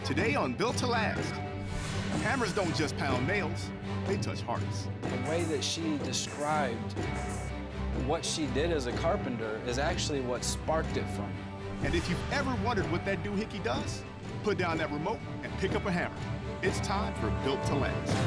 Today on Built to Last, hammers don't just pound nails, they touch hearts. The way that she described what she did as a carpenter is actually what sparked it for me. And if you've ever wondered what that doohickey does, put down that remote and pick up a hammer. It's time for Built to Last.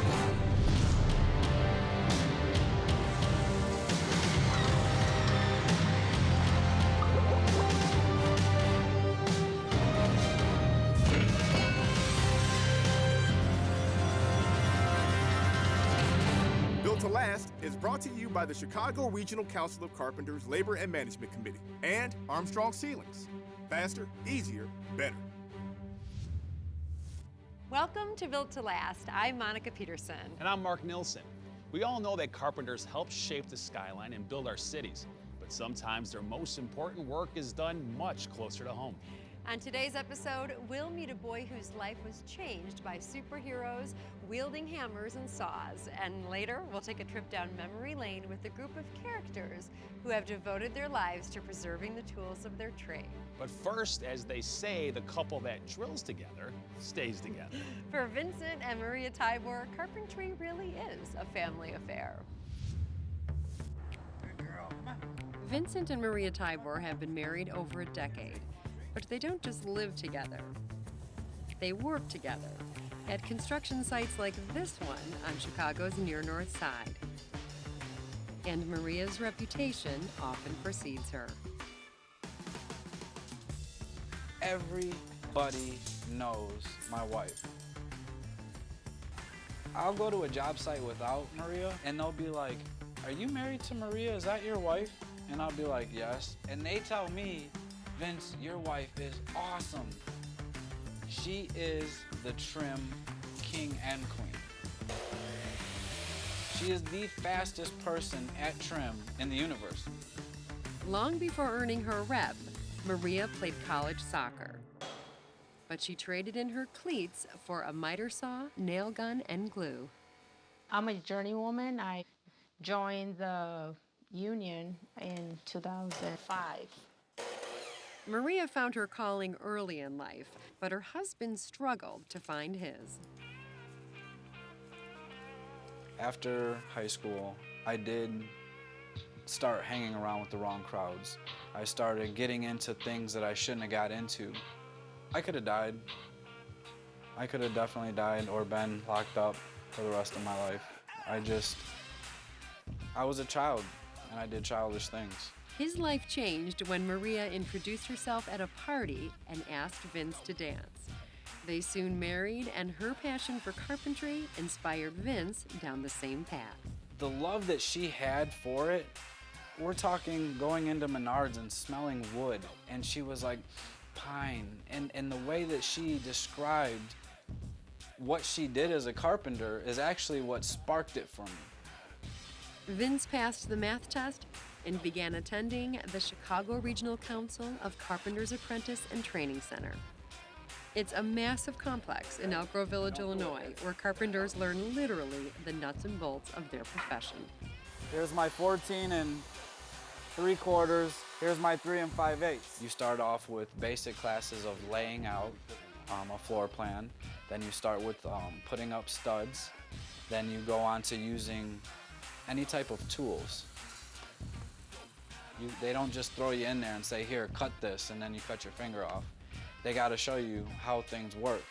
Built to Last is brought to you by the Chicago Regional Council of Carpenters Labor and Management Committee and Armstrong Ceilings. Faster, easier, better. Welcome to Built to Last. I'm Monica Peterson. And I'm Mark Nilsson. We all know that carpenters help shape the skyline and build our cities, but sometimes their most important work is done much closer to home. On today's episode, we'll meet a boy whose life was changed by superheroes wielding hammers and saws. And later, we'll take a trip down memory lane with a group of characters who have devoted their lives to preserving the tools of their trade. But first, as they say, the couple that drills together stays together. For Vincent and Maria Tybor, carpentry really is a family affair. Good girl. Vincent and Maria Tybor have been married over a decade. But they don't just live together. They work together at construction sites like this one on Chicago's near North Side. And Maria's reputation often precedes her. Everybody knows my wife. I'll go to a job site without Maria, and they'll be like, "Are you married to Maria? Is that your wife?" And I'll be like, "Yes." And they tell me, "Vince, your wife is awesome. She is the trim king and queen. She is the fastest person at trim in the universe." Long before earning her rep, Maria played college soccer. But she traded in her cleats for a miter saw, nail gun, and glue. I'm a journeywoman. I joined the union in 2005. Maria found her calling early in life, but her husband struggled to find his. After high school, I did start hanging around with the wrong crowds. I started getting into things that I shouldn't have got into. I could have died. I could have definitely died or been locked up for the rest of my life. I was a child, and I did childish things. His life changed when Maria introduced herself at a party and asked Vince to dance. They soon married, and her passion for carpentry inspired Vince down the same path. The love that she had for it, we're talking going into Menards and smelling wood, and she was like, pine. And the way that she described what she did as a carpenter is actually what sparked it for me. Vince passed the math test and began attending the Chicago Regional Council of Carpenters Apprentice and Training Center. It's a massive complex in Elk Grove Village, Illinois, where carpenters learn literally the nuts and bolts of their profession. Here's my 14 3/4. Here's my 3 5/8. You start off with basic classes of laying out a floor plan. Then you start with putting up studs. Then you go on to using any type of tools. They don't just throw you in there and say, "Here, cut this," and then you cut your finger off. They got to show you how things work.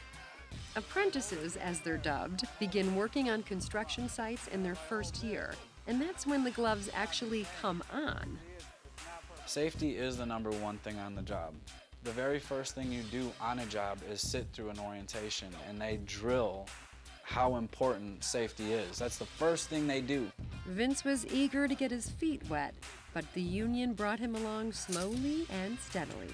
Apprentices, as they're dubbed, begin working on construction sites in their first year, and that's when the gloves actually come on. Safety is the number one thing on the job. The very first thing you do on a job is sit through an orientation, and they drill how important safety is. That's the first thing they do. Vince was eager to get his feet wet, but the union brought him along slowly and steadily.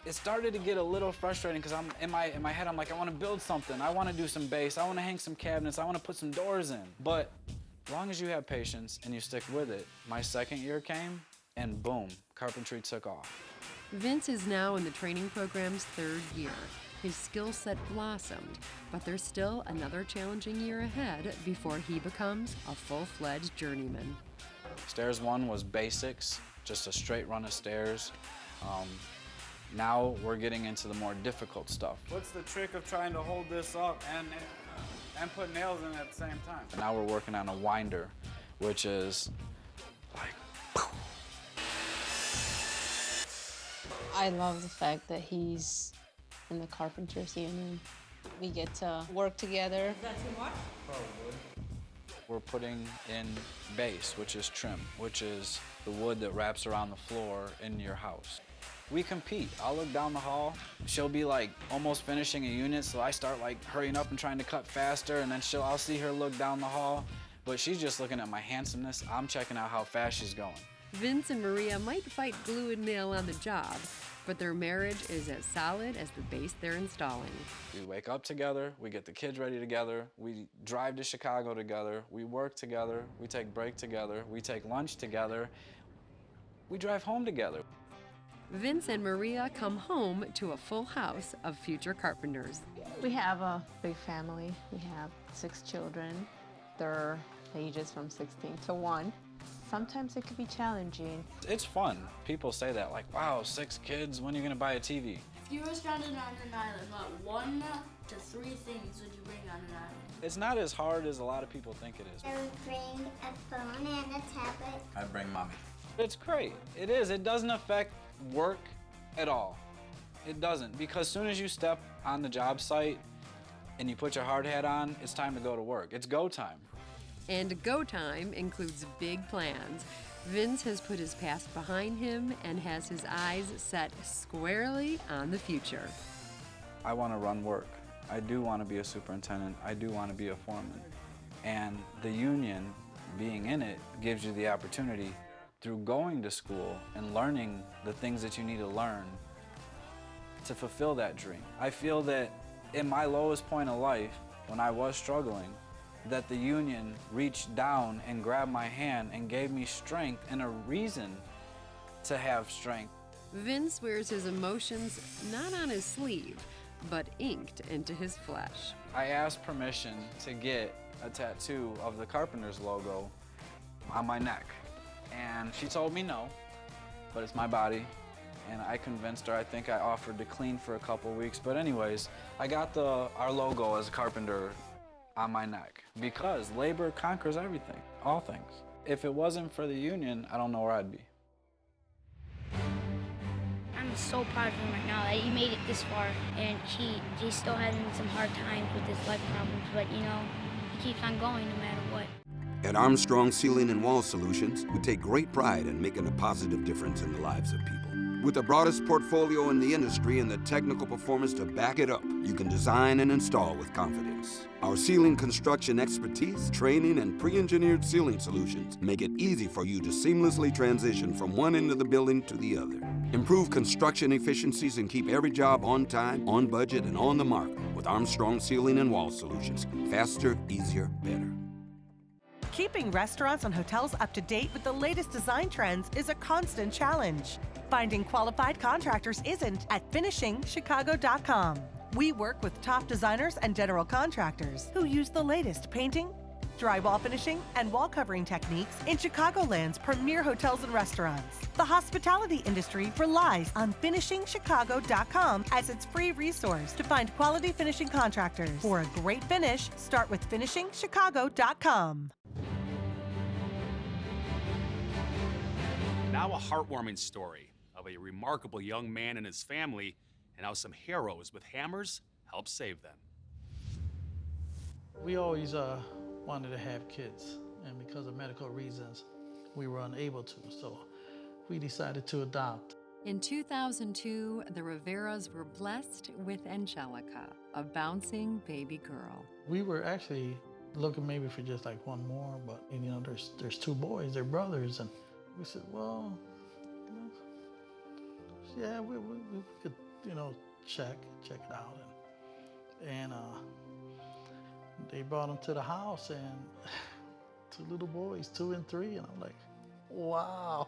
It started to get a little frustrating because I'm in my head, I'm like, I want to build something. I want to do some base. I want to hang some cabinets. I want to put some doors in. But as long as you have patience and you stick with it, my second year came and boom, carpentry took off. Vince is now in the training program's third year. His skill set blossomed, but there's still another challenging year ahead before he becomes a full-fledged journeyman. Stairs 1 was basics, just a straight run of stairs. Now we're getting into the more difficult stuff. What's the trick of trying to hold this up and put nails in it at the same time? Now we're working on a winder, which is like, I love the fact that he's in the Carpenters Union. We get to work together. Is that too much? we're putting in base, which is trim, which is the wood that wraps around the floor in your house. We compete. I'll look down the hall. She'll be like almost finishing a unit, so I start like hurrying up and trying to cut faster, and then I'll see her look down the hall, but she's just looking at my handsomeness. I'm checking out how fast she's going. Vince and Maria might fight glue and nail on the job, but their marriage is as solid as the base they're installing. We wake up together, we get the kids ready together, we drive to Chicago together, we work together, we take break together, we take lunch together, we drive home together. Vince and Maria come home to a full house of future carpenters. We have a big family. We have 6 children. Their ages from 16 to 1. Sometimes it can be challenging. It's fun. People say that, like, wow, 6 kids, when are you gonna buy a TV? If you were stranded on an island, what 1 to 3 things would you bring on an island? It's not as hard as a lot of people think it is. I would bring a phone and a tablet. I'd bring mommy. It's great. It is. It doesn't affect work at all. It doesn't, because as soon as you step on the job site and you put your hard hat on, it's time to go to work. It's go time. And go time includes big plans. Vince has put his past behind him and has his eyes set squarely on the future. I want to run work. I do want to be a superintendent. I do want to be a foreman. And the union, being in it, gives you the opportunity through going to school and learning the things that you need to learn to fulfill that dream. I feel that in my lowest point of life, when I was struggling, that the union reached down and grabbed my hand and gave me strength and a reason to have strength. Vince wears his emotions not on his sleeve, but inked into his flesh. I asked permission to get a tattoo of the Carpenters logo on my neck. And she told me no, but it's my body. And I convinced her. I think I offered to clean for a couple weeks. But anyways, I got our logo as a carpenter on my neck because labor conquers everything, all things. If it wasn't for the union, I don't know where I'd be. I'm so proud of him right now that he made it this far, and he's still having some hard times with his life problems, but you know, he keeps on going no matter what. At Armstrong Ceiling and Wall Solutions, we take great pride in making a positive difference in the lives of people. With the broadest portfolio in the industry and the technical performance to back it up, you can design and install with confidence. Our ceiling construction expertise, training, and pre-engineered ceiling solutions make it easy for you to seamlessly transition from one end of the building to the other. Improve construction efficiencies and keep every job on time, on budget, and on the mark with Armstrong Ceiling and Wall Solutions. Faster, easier, better. Keeping restaurants and hotels up to date with the latest design trends is a constant challenge. Finding qualified contractors isn't at finishingchicago.com. We work with top designers and general contractors who use the latest painting, drywall finishing, and wall covering techniques in Chicagoland's premier hotels and restaurants. The hospitality industry relies on finishingchicago.com as its free resource to find quality finishing contractors. For a great finish, start with finishingchicago.com. Now a heartwarming story of a remarkable young man and his family, and how some heroes with hammers helped save them. We always wanted to have kids, and because of medical reasons, we were unable to, so we decided to adopt. In 2002, the Riveras were blessed with Angelica, a bouncing baby girl. We were actually looking maybe for just like one more, but you know, there's 2 boys, they're brothers, and we said, well, you know, yeah, we could, you know, check it out, and they brought them to the house, and 2 little boys, 2 and 3, and I'm like, wow.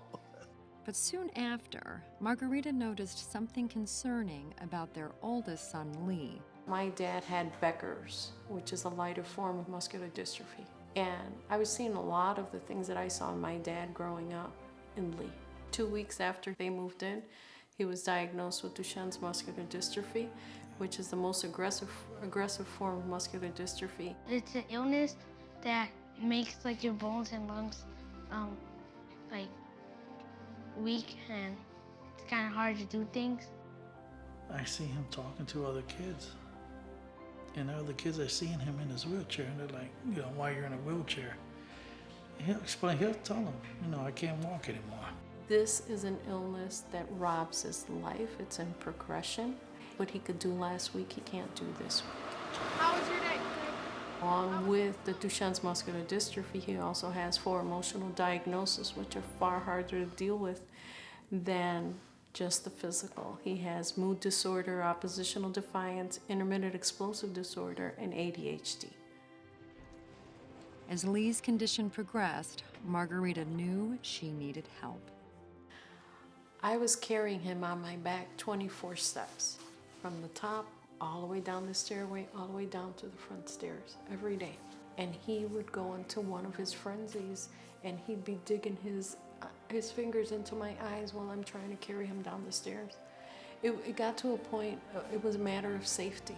But soon after, Margarita noticed something concerning about their oldest son, Lee. My dad had Becker's, which is a lighter form of muscular dystrophy. And I was seeing a lot of the things that I saw in my dad growing up in Lee. 2 weeks after they moved in, He was diagnosed with Duchenne's muscular dystrophy, which is the most aggressive form of muscular dystrophy. It's an illness that makes like your bones and lungs like weak, and it's kind of hard to do things. I see him talking to other kids. And the other kids are seeing him in his wheelchair, and they're like, you know, why you're in a wheelchair? He'll explain, he'll tell them, you know, I can't walk anymore. This is an illness that robs his life. It's in progression. What he could do last week, he can't do this week. How was your day? Along with the Duchenne's muscular dystrophy, he also has 4 emotional diagnoses, which are far harder to deal with than just the physical. He has mood disorder, oppositional defiance, intermittent explosive disorder, and ADHD. As Lee's condition progressed, Margarita knew she needed help. I was carrying him on my back 24 steps, from the top all the way down the stairway, all the way down to the front stairs every day. And he would go into one of his frenzies, and he'd be digging his fingers into my eyes while I'm trying to carry him down the stairs. It got to a point, it was a matter of safety.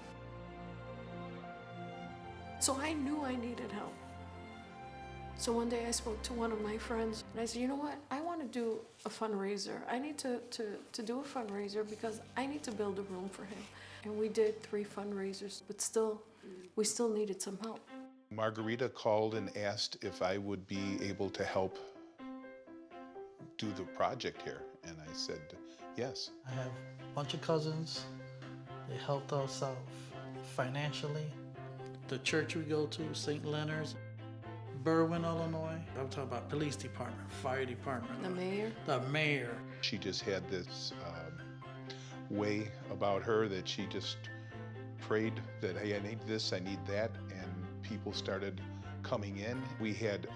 So I knew I needed help. So one day I spoke to one of my friends, and I said, you know what, I want to do a fundraiser. I need to do a fundraiser because I need to build a room for him. And we did 3 fundraisers, but we still needed some help. Margarita called and asked if I would be able to help do the project here, and I said yes. I have a bunch of cousins. They helped us out financially. The church we go to, St. Leonard's, Berwyn, Illinois. I'm talking about police department, fire department. The mayor? The mayor. She just had this way about her that she just prayed that, hey, I need this, I need that, and people started coming in. We had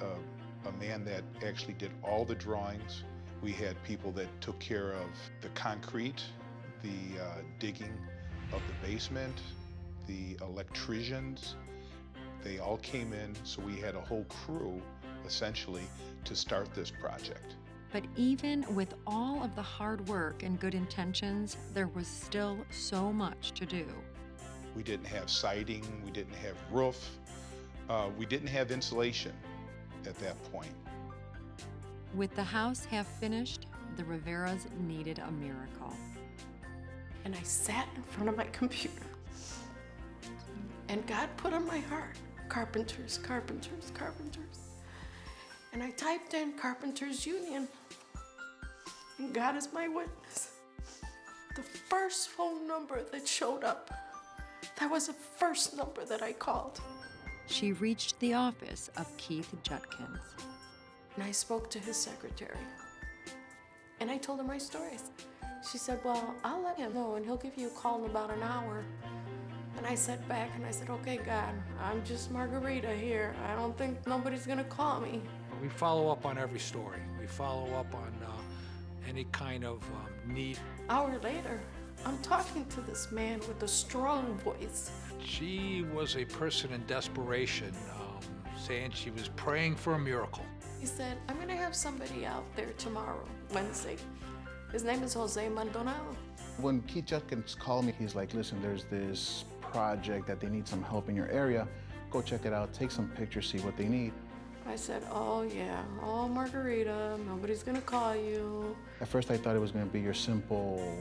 a man that actually did all the drawings. We had people that took care of the concrete, the digging of the basement, the electricians. They all came in, so we had a whole crew, essentially, to start this project. But even with all of the hard work and good intentions, there was still so much to do. We didn't have siding, we didn't have roof, we didn't have insulation at that point. With the house half finished, the Riveras needed a miracle. And I sat in front of my computer, and God put on my heart, carpenters, carpenters, carpenters. And I typed in Carpenters Union, and God is my witness. The first phone number that showed up, that was the first number that I called. She reached the office of Keith Judkins. And I spoke to his secretary, and I told her my stories. She said, well, I'll let him know, and he'll give you a call in about an hour. And I sat back and I said, okay, God, I'm just Margarita here. I don't think nobody's gonna call me. We follow up on every story. We follow up on any kind of need. An hour later, I'm talking to this man with a strong voice. She was a person in desperation, saying she was praying for a miracle. He said, I'm gonna have somebody out there tomorrow, Wednesday. His name is Jose Maldonado. When Keith Judkins called me, he's like, listen, there's this project that they need some help in your area. Go check it out, take some pictures, see what they need. I said, oh yeah, oh Margarita, nobody's gonna call you. At first I thought it was gonna be your simple,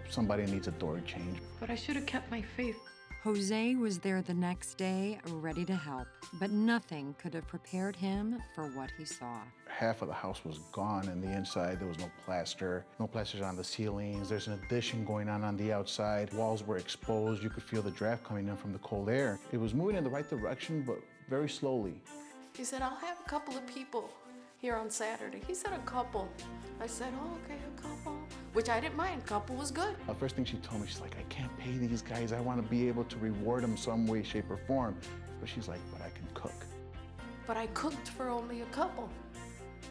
somebody needs a door change. But I should have kept my faith. Jose was there the next day, ready to help, but nothing could have prepared him for what he saw. Half of the house was gone and the inside, there was no plaster. No plasters on the ceilings. There's an addition going on the outside. Walls were exposed. You could feel the draft coming in from the cold air. It was moving in the right direction, but very slowly. He said, I'll have a couple of people here on Saturday. He said a couple. I said, oh, okay, a couple. Which I didn't mind, couple was good. The first thing she told me, she's like, I can't pay these guys. I want to be able to reward them some way, shape, or form. But she's like, but I can cook. But I cooked for only a couple.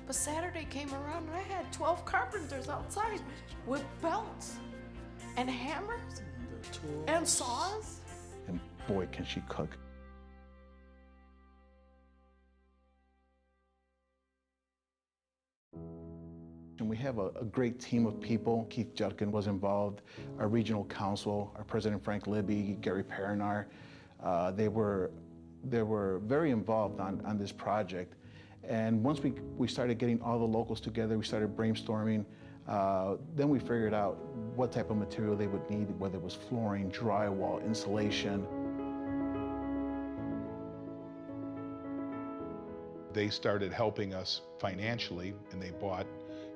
But Saturday came around and I had 12 carpenters outside with belts and hammers and saws. And boy, can she cook. And we have a great team of people. Keith Judkin was involved, our regional council, our president Frank Libby, Gary Perinar. They were very involved on this project. And once we started getting all the locals together, we started brainstorming. Then we figured out what type of material they would need, whether it was flooring, drywall, insulation. They started helping us financially, and they bought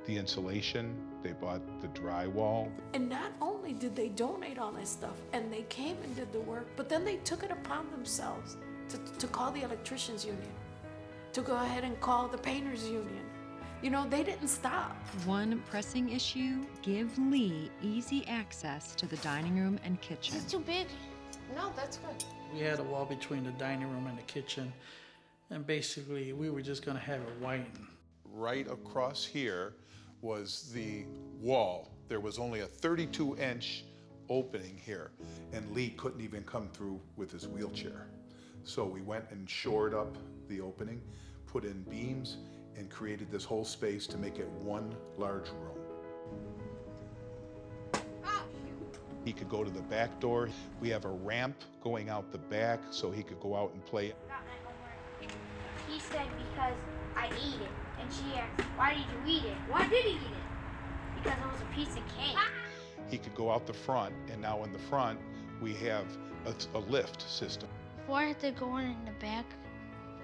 the insulation, they bought the drywall. And not only did they donate all that stuff, and they came and did the work, but then they took it upon themselves to call the electricians union, to go ahead and call the painters union. You know, they didn't stop. One pressing issue, give Lee easy access to the dining room and kitchen. It's too big. No, that's good. We had a wall between the dining room and the kitchen, and basically we were just gonna have it whitened. Right across here was the wall. There was only a 32-inch opening here, and Lee couldn't even come through with his wheelchair. So we went and shored up the opening, put in beams, and created this whole space to make it one large room. He could go to the back door. We have a ramp going out the back so he could go out and play. He said because I ate it. And she asked, why did you eat it? Why did he eat it? Because it was a piece of cake. He could go out the front, and now in the front, we have a lift system. Before I had to go in the back,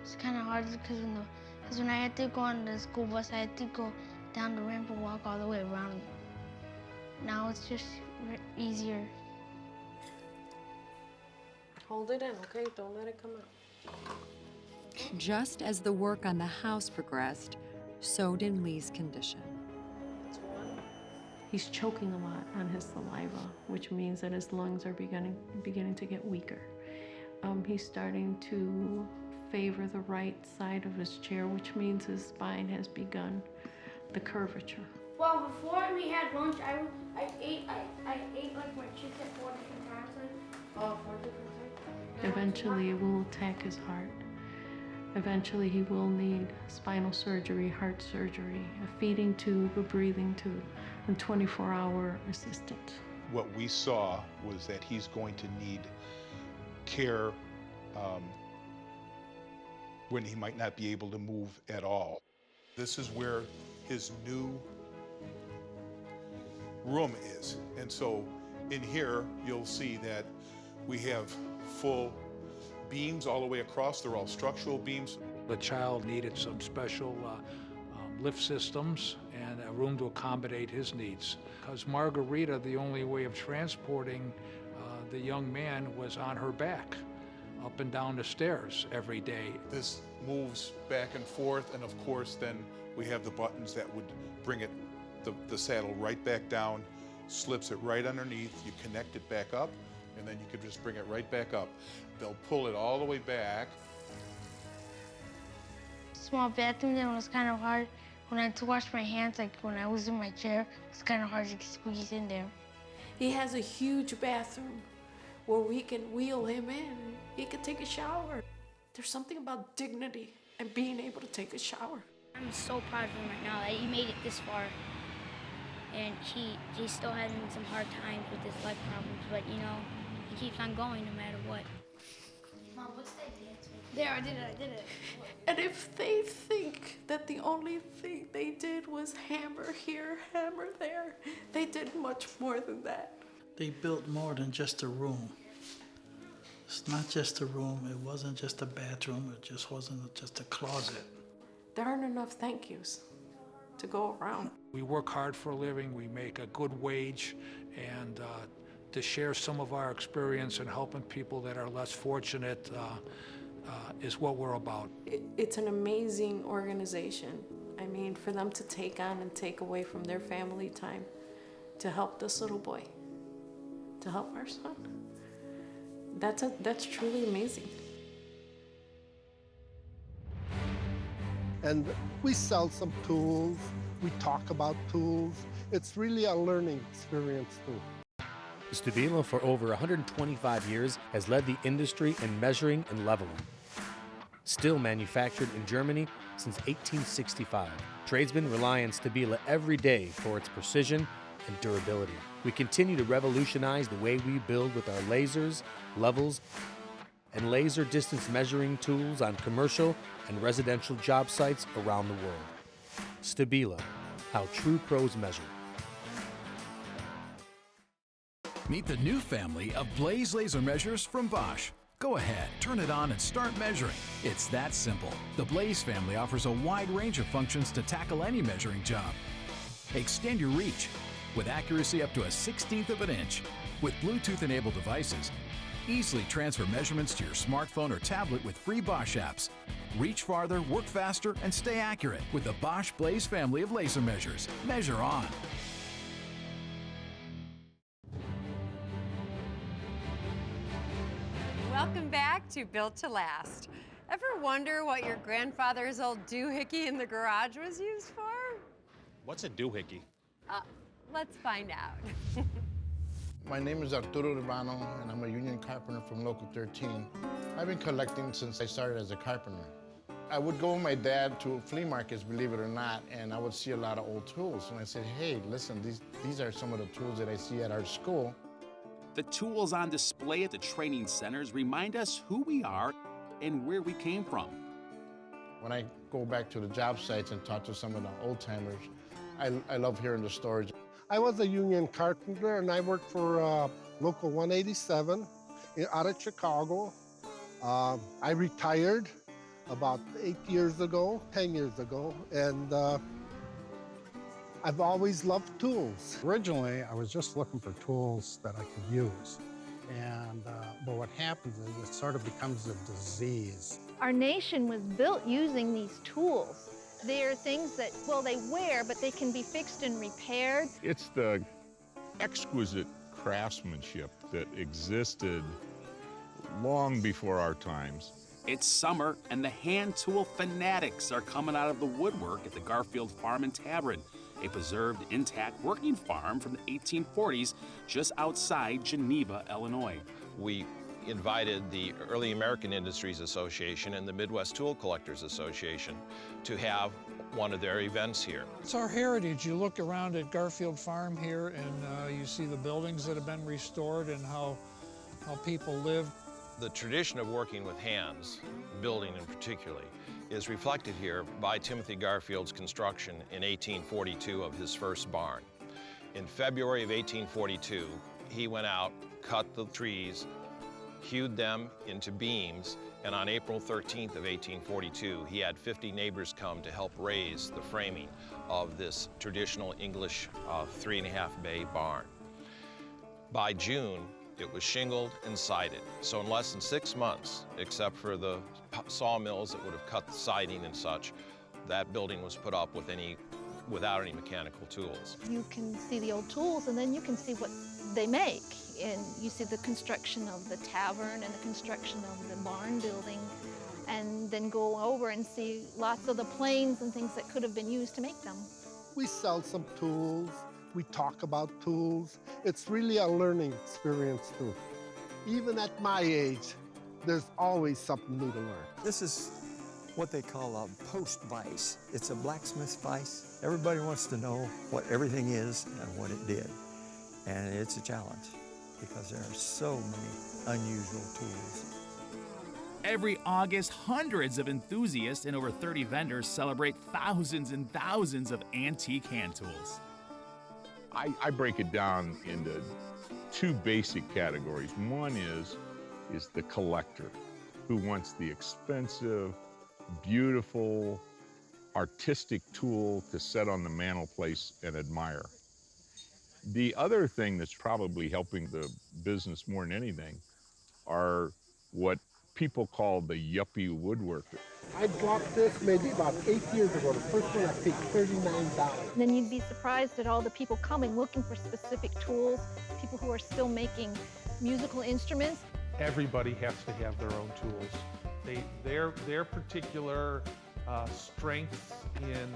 it's kind of hard because when I had to go on the school bus, I had to go down the ramp and walk all the way around. Now it's just easier. Hold it in, okay? Don't let it come out. Just as the work on the house progressed, so did Lee's condition. He's choking a lot on his saliva, which means that his lungs are beginning to get weaker. He's starting to favor the right side of his chair, which means his spine has begun the curvature. Well, before we had lunch, I ate like my chicken 4 different times. Like, 4 different times. Eventually, it will attack his heart. Eventually, he will need spinal surgery, heart surgery, a feeding tube, a breathing tube, and 24-hour assistance. What we saw was that he's going to need care when he might not be able to move at all. This is where his new room is. And so in here, you'll see that we have full beams all the way across. They're all structural beams. The child needed some special lift systems and a room to accommodate his needs. Because Margarita, the only way of transporting the young man was on her back, up and down the stairs every day. This moves back and forth, and of course then we have the buttons that would bring it, the saddle right back down, slips it right underneath, you connect it back up, and then you could just bring it right back up. They'll pull it all the way back. Small bathroom, then it was kind of hard. When I had to wash my hands, like when I was in my chair, it's kind of hard to squeeze in there. He has a huge bathroom where we can wheel him in. He can take a shower. There's something about dignity and being able to take a shower. I'm so proud of him right now that he made it this far. And he's still having some hard times with his leg problems, but you know, he keeps on going no matter what. Mom, what's that dance? There, I did it. And if they think that the only thing they did was hammer here, hammer there, they did much more than that. They built more than just a room. It's not just a room, it wasn't just a bathroom, it just wasn't just a closet. There aren't enough thank yous to go around. We work hard for a living, we make a good wage, and to share some of our experience in helping people that are less fortunate is what we're about. It's an amazing organization. I mean, for them to take on and take away from their family time to help this little boy, to help our son, that's truly amazing. And we sell some tools, we talk about tools. It's really a learning experience too. Stabilo for over 125 years has led the industry in measuring and leveling. still manufactured in Germany since 1865. Tradesmen rely on Stabila every day for its precision and durability. We continue to revolutionize the way we build with our lasers, levels, and laser distance measuring tools on commercial and residential job sites around the world. Stabila, how true pros measure. Meet the new family of Blaze laser measures from Bosch. Go ahead, turn it on and start measuring. It's that simple. The Blaze family offers a wide range of functions to tackle any measuring job. Extend your reach with accuracy up to a 1/16 of an inch. With Bluetooth-enabled devices, easily transfer measurements to your smartphone or tablet with free Bosch apps. Reach farther, work faster, and stay accurate with the Bosch Blaze family of laser measures. Measure on. Welcome back to Built to Last. Ever wonder what your grandfather's old doohickey in the garage was used for? What's a doohickey? Let's find out. My name is Arturo Urbano, and I'm a union carpenter from Local 13. I've been collecting since I started as a carpenter. I would go with my dad to flea markets, believe it or not, and I would see a lot of old tools. And I said, hey, listen, these are some of the tools that I see at our school. The tools on display at the training centers remind us who we are and where we came from. When I go back to the job sites and talk to some of the old timers, I love hearing the stories. I was a union carpenter, and I worked for Local 187 out of Chicago. I retired about 10 years ago, and I've always loved tools. Originally, I was just looking for tools that I could use. But what happens is it sort of becomes a disease. Our nation was built using these tools. They're things that, well, they wear, but they can be fixed and repaired. It's the exquisite craftsmanship that existed long before our times. It's summer, and the hand tool fanatics are coming out of the woodwork at the Garfield Farm and Tavern, a preserved, intact working farm from the 1840s just outside Geneva, Illinois. We invited the Early American Industries Association and the Midwest Tool Collectors Association to have one of their events here. It's our heritage. You look around at Garfield Farm here and you see the buildings that have been restored and how people lived. The tradition of working with hands, building in particular, is reflected here by Timothy Garfield's construction in 1842 of his first barn. In February of 1842, he went out, cut the trees, hewed them into beams, and on April 13th of 1842, he had 50 neighbors come to help raise the framing of this traditional English 3.5 bay barn. By June, it was shingled and sided. So in less than 6 months, except for the sawmills that would have cut the siding and such, that building was put up without any mechanical tools. You can see the old tools, and then you can see what they make. And you see the construction of the tavern and the construction of the barn building, and then go over and see lots of the planes and things that could have been used to make them. We sell some tools. We talk about tools. It's really a learning experience too. Even at my age, there's always something new to learn. This is what they call a post-vice. It's a blacksmith vice. Everybody wants to know what everything is and what it did. And it's a challenge because there are so many unusual tools. Every August, hundreds of enthusiasts and over 30 vendors celebrate thousands and thousands of antique hand tools. I break it down into two basic categories. One is the collector who wants the expensive, beautiful, artistic tool to set on the mantelpiece and admire. The other thing that's probably helping the business more than anything are what people call the yuppie woodworker. I bought this maybe about 8 years ago. The first one I paid $39. And then you'd be surprised at all the people coming looking for specific tools, people who are still making musical instruments. Everybody has to have their own tools. Their particular strengths in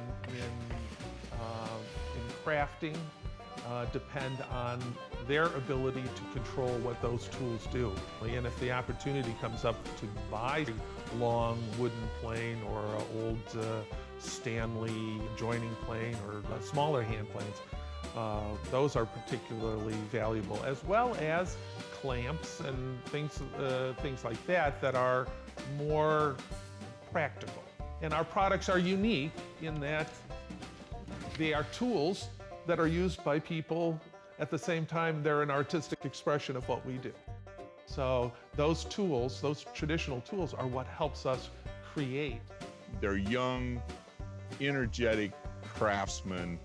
crafting depend on their ability to control what those tools do. And if the opportunity comes up to buy a long wooden plane or an old Stanley joining plane or smaller hand planes, those are particularly valuable, as well as clamps and things like that are more practical. And our products are unique in that they are tools that are used by people. At the same time, they're an artistic expression of what we do. So those tools, those traditional tools, are what helps us create. They're young, energetic craftsmen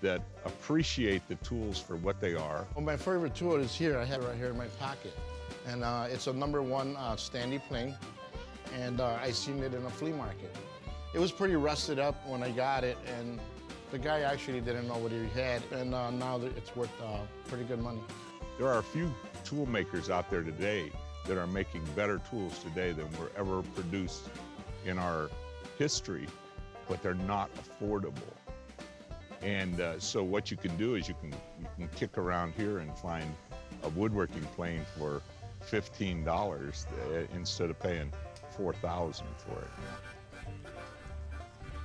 that appreciate the tools for what they are. Well, my favorite tool is here. I have it right here in my pocket. And it's a #1 Stanley plane. And I seen it in a flea market. It was pretty rusted up when I got it, and the guy actually didn't know what he had, and now it's worth pretty good money. There are a few tool makers out there today that are making better tools today than were ever produced in our history, but they're not affordable. And so what you can do is you can kick around here and find a woodworking plane for $15 instead of paying $4,000 for it.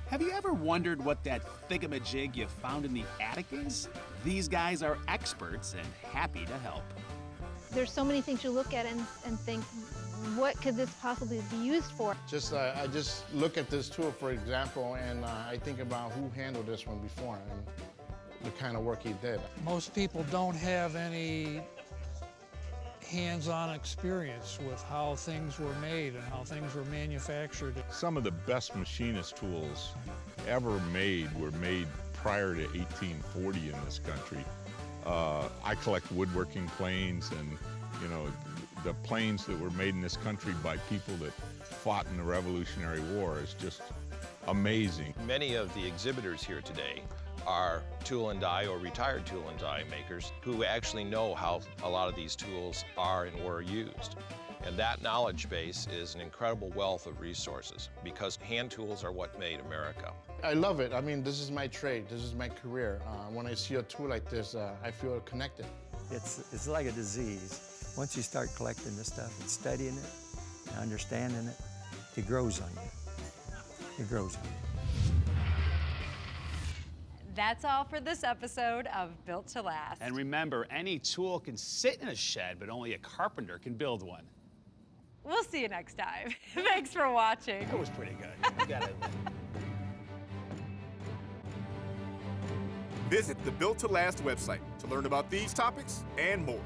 Have you ever wondered what that thingamajig you found in the attic is? These guys are experts and happy to help. There's so many things you look at and think, what could this possibly be used for? I just look at this tool, for example, and I think about who handled this one before and the kind of work he did. Most people don't have any hands-on experience with how things were made and how things were manufactured. Some of the best machinist tools ever made were made prior to 1840 in this country. I collect woodworking planes, and you know, the planes that were made in this country by people that fought in the Revolutionary War is just amazing. Many of the exhibitors here today are tool and die or retired tool and die makers who actually know how a lot of these tools are and were used. And that knowledge base is an incredible wealth of resources because hand tools are what made America. I love it. I mean, this is my trade. This is my career. When I see a tool like this, I feel connected. It's like a disease. Once you start collecting this stuff and studying it and understanding it, it grows on you. It grows on you. That's all for this episode of Built to Last. And remember, any tool can sit in a shed, but only a carpenter can build one. We'll see you next time. Thanks for watching. That was pretty good. You gotta admit. Visit the Built to Last website to learn about these topics and more.